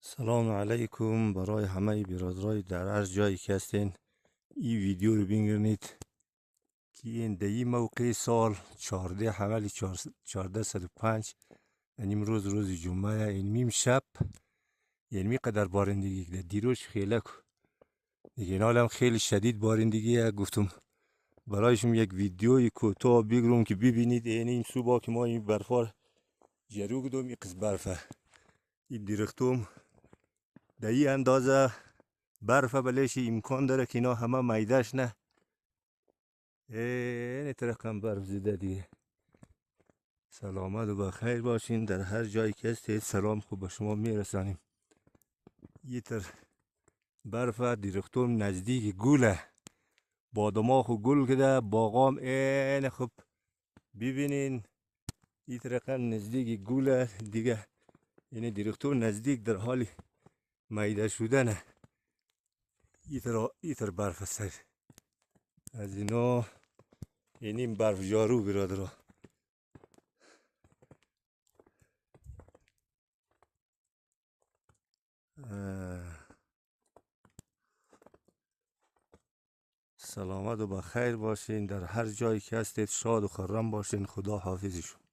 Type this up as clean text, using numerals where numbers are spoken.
سلام علیکم برای همه برادرای در هر جایی که هستین. این ویدیو رو بگیرید که این در این موقع سال 14 حوالی 1405 یعنی امروز روز جمعه این شب یعنی قدر بارندگی که دیروز خیلی دیگه این حال هم خیلی شدید بارندگی. گفتم برایشون یک ویدیوی کوتاه بگیرم که ببینید این صبح که ما این برفا جرو کدوم این قسم برفه این درختم در این اندازه برف بلش امکان داره که اینا همه میدهش نه این ترقم برف زده دیگه. سلامت و بخیر باشین در هر جایی که هستید. سلام خوب به شما میرسانیم. یه تر برف درختم نزدیک گله بادماخ و گل کده باغام این خوب ببینین یه ترقم نزدیک گله دیگه. این درختم نزدیک در حال میده شدنه. یه تر برف است از اینا. این برف جارو برادرها. سلامت و بخیر باشین در هر جایی که هستید. شاد و خرم باشین. خدا حافظشون.